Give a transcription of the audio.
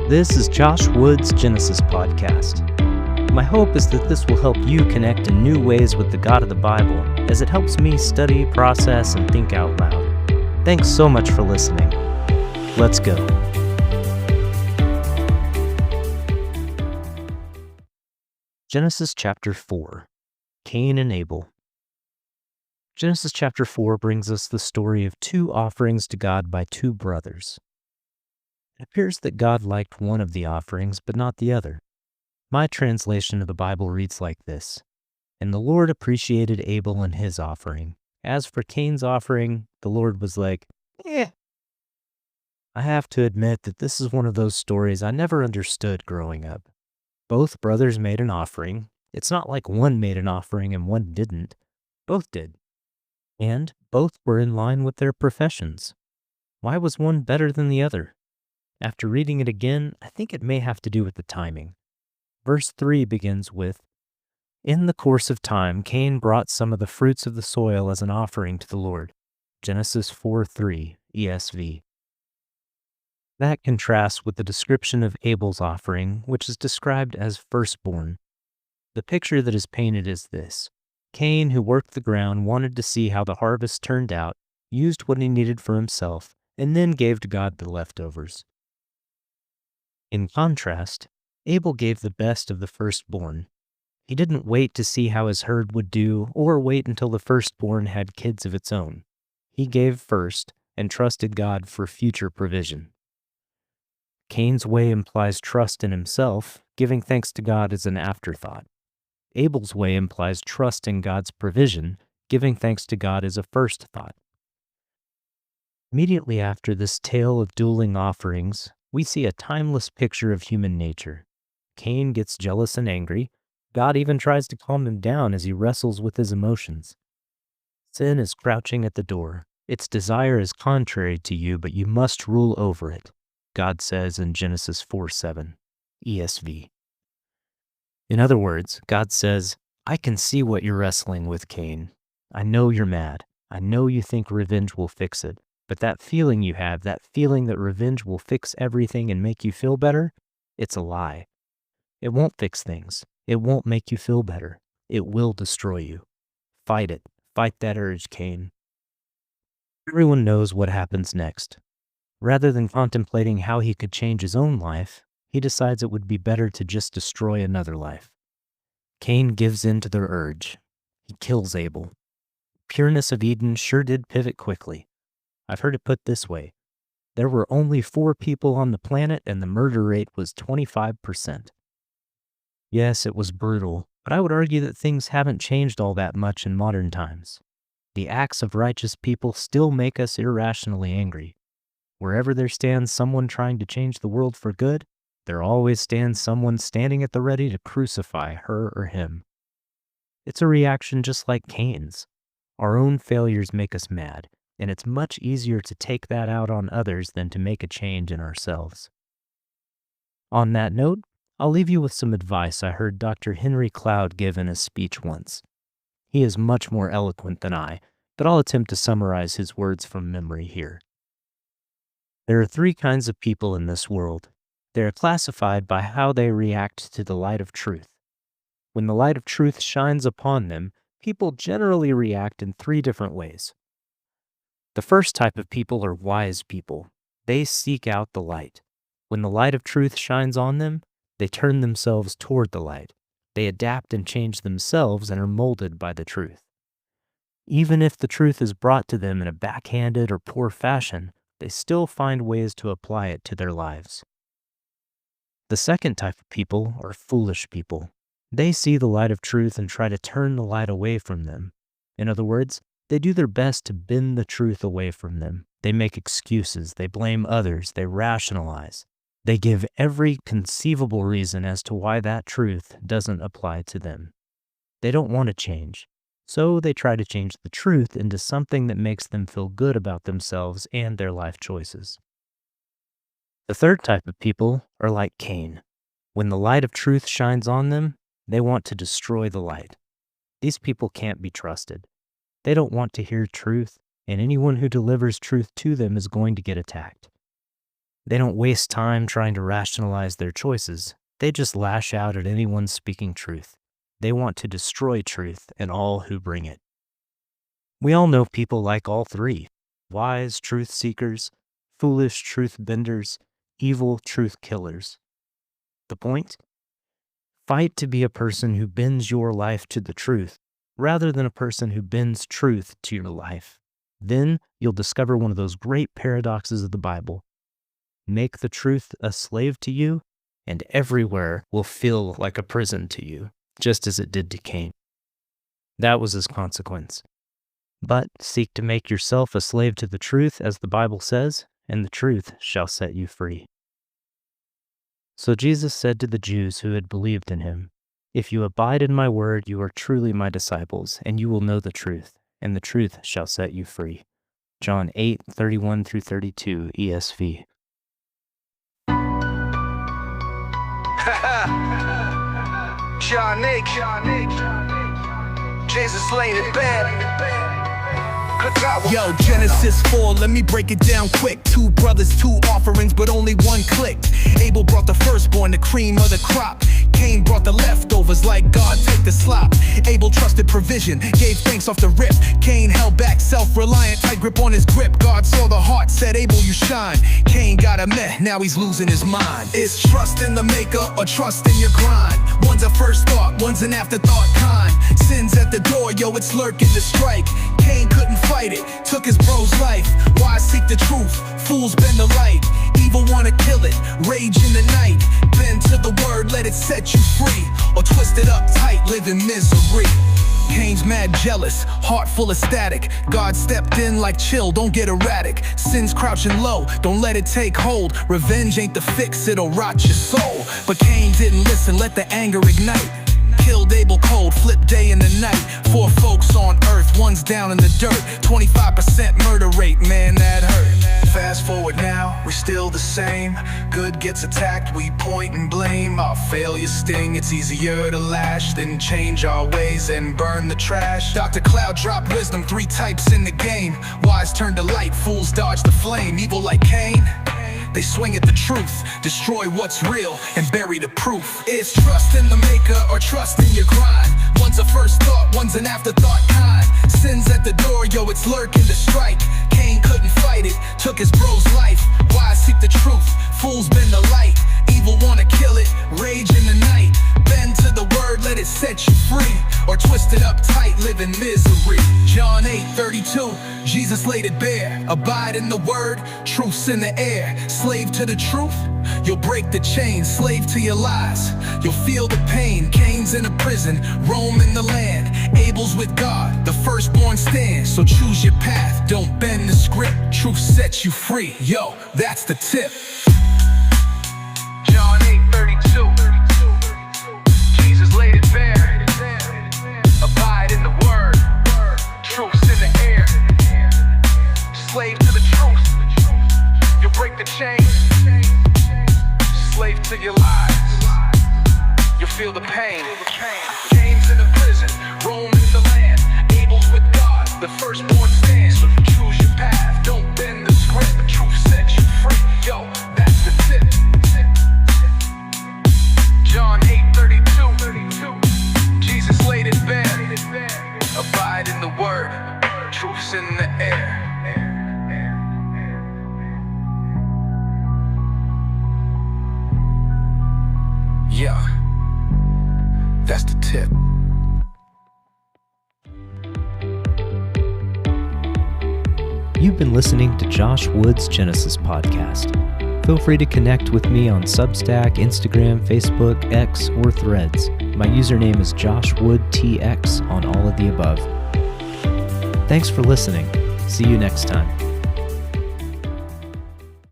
This is Josh Wood's Genesis podcast. My hope is that this will help you connect in new ways with the God of the Bible as it helps me study, process, and think out loud. Thanks so much for listening. Let's go. Genesis chapter 4, Cain and Abel. Genesis chapter 4 brings us the story of two offerings to God by two brothers. It appears that God liked one of the offerings, but not the other. My translation of the Bible reads like this: "And the Lord appreciated Abel and his offering. As for Cain's offering, the Lord was like, I have to admit that this is one of those stories I never understood growing up. Both brothers made an offering. It's not like one made an offering and one didn't. Both did. And both were in line with their professions. Why was one better than the other? After reading it again, I think it may have to do with the timing. Verse 3 begins with, "In the course of time, Cain brought some of the fruits of the soil as an offering to the Lord." Genesis 4:3, ESV. That contrasts with the description of Abel's offering, which is described as firstborn. The picture that is painted is this: Cain, who worked the ground, wanted to see how the harvest turned out, used what he needed for himself, and then gave to God the leftovers. In contrast, Abel gave the best of the firstborn. He didn't wait to see how his herd would do or wait until the firstborn had kids of its own. He gave first and trusted God for future provision. Cain's way implies trust in himself, giving thanks to God as an afterthought. Abel's way implies trust in God's provision, giving thanks to God as a first thought. Immediately after this tale of dueling offerings, we see a timeless picture of human nature. Cain gets jealous and angry. God even tries to calm him down as he wrestles with his emotions. Sin is crouching at the door. Its desire is contrary to you, but you must rule over it, God says in Genesis 4:7, ESV. In other words, God says, I can see what you're wrestling with, Cain. I know you're mad. I know you think revenge will fix it. But that feeling you have, that feeling that revenge will fix everything and make you feel better, it's a lie. It won't fix things. It won't make you feel better. It will destroy you. Fight it. Fight that urge, Cain. Everyone knows what happens next. Rather than contemplating how he could change his own life, he decides it would be better to just destroy another life. Cain gives in to their urge. He kills Abel. Pureness of Eden sure did pivot quickly. I've heard it put this way: there were only 4 people on the planet and the murder rate was 25%. Yes, it was brutal, but I would argue that things haven't changed all that much in modern times. The acts of righteous people still make us irrationally angry. Wherever there stands someone trying to change the world for good, there always stands someone standing at the ready to crucify her or him. It's a reaction just like Cain's. Our own failures make us mad, and it's much easier to take that out on others than to make a change in ourselves. On that note, I'll leave you with some advice I heard Dr. Henry Cloud give in a speech once. He is much more eloquent than I, but I'll attempt to summarize his words from memory here. There are 3 kinds of people in this world. They are classified by how they react to the light of truth. When the light of truth shines upon them, people generally react in 3 different ways. The first type of people are wise people. They seek out the light. When the light of truth shines on them, they turn themselves toward the light. They adapt and change themselves and are molded by the truth. Even if the truth is brought to them in a backhanded or poor fashion, they still find ways to apply it to their lives. The second type of people are foolish people. They see the light of truth and try to turn the light away from them. In other words, they do their best to bend the truth away from them. They make excuses, they blame others, they rationalize. They give every conceivable reason as to why that truth doesn't apply to them. They don't want to change, so they try to change the truth into something that makes them feel good about themselves and their life choices. The third type of people are like Cain. When the light of truth shines on them, they want to destroy the light. These people can't be trusted. They don't want to hear truth, and anyone who delivers truth to them is going to get attacked. They don't waste time trying to rationalize their choices. They just lash out at anyone speaking truth. They want to destroy truth and all who bring it. We all know people like all three: wise truth seekers, foolish truth benders, evil truth killers. The point? Fight to be a person who bends your life to the truth, rather than a person who bends truth to your life. Then you'll discover one of those great paradoxes of the Bible. Make the truth a slave to you, and everywhere will feel like a prison to you, just as it did to Cain. That was his consequence. But seek to make yourself a slave to the truth, as the Bible says, and the truth shall set you free. So Jesus said to the Jews who had believed in him, "If you abide in my word, you are truly my disciples, and you will know the truth, and the truth shall set you free." John 8:31-32 ESV. John 8, Jesus laid it bare. Yo, Genesis 4, let me break it down quick. 2 brothers, 2 offerings, but only one clicked. Abel brought the firstborn, the cream of the crop. Cain brought the leftovers, like God take the slop. Abel trusted provision, gave thanks off the rip. Cain held back, self-reliant, tight grip on his grip. God saw the heart, said, Abel, you shine. Cain got a meh, now he's losing his mind. It's trust in the maker or trust in your grind. One's a first thought, one's an afterthought kind. Sin's at the door, yo, it's lurking to strike. Cain couldn't fight it, took his bro's life. Why seek the truth? Fools bend the light. Evil wanna kill it, rage in the night. Bend to the word, let it set you free. Or twist it up tight, live in misery. Cain's mad jealous, heart full of static. God stepped in like chill, don't get erratic. Sin's crouching low, don't let it take hold. Revenge ain't the fix, it'll rot your soul. But Cain didn't listen, let the anger ignite. Killed Abel cold, flipped day and the night. 4 folks on earth, one's down in the dirt. 25% murder rate, man, that hurt. Fast forward now, we're still the same. Good gets attacked, we point and blame. Our failures sting, it's easier to lash than change our ways and burn the trash. Dr. Cloud dropped wisdom, 3 types in the game. Wise turn to light, fools dodge the flame. Evil like Cain, they swing at the truth, destroy what's real and bury the proof. It's trust in the maker or trust in your grind. One's a first thought, one's an afterthought kind. Sin's at the door, yo, it's lurking to strike. Cain couldn't fight it, took his bro's life. Why seek the truth? Fools bend the light. Evil wanna kill it, rage in the night. Bend to the word, let it set you free. Or twist it up tight, live in misery. John 8:32, Jesus laid it bare. Abide in the word, truth's in the air. Slave to the truth, you'll break the chains. Slave to your lies, you'll feel the pain. Cain's in a prison, Rome in the land. Abel's with God, the firstborn stands. So choose your path, don't bend the script. Truth sets you free, yo, that's the tip. John 8:32, Jesus laid it bare. Abide in the word, truth's in the air. Slave to the truth, you'll break the chains. Slave to your lies, you'll feel the pain. Cain's in a prison, Rome in the land. Abel's with God, the firstborn stands. So choose your path, don't bend the script. Truth sets you free, yo, that's the tip. John 8:32, Jesus laid it bare. Abide in the word, truth's in the air. Yeah, that's the tip. You've been listening to Josh Wood's Genesis podcast. Feel free to connect with me on Substack, Instagram, Facebook, X, or Threads. My username is JoshWoodTX on all of the above. Thanks for listening. See you next time.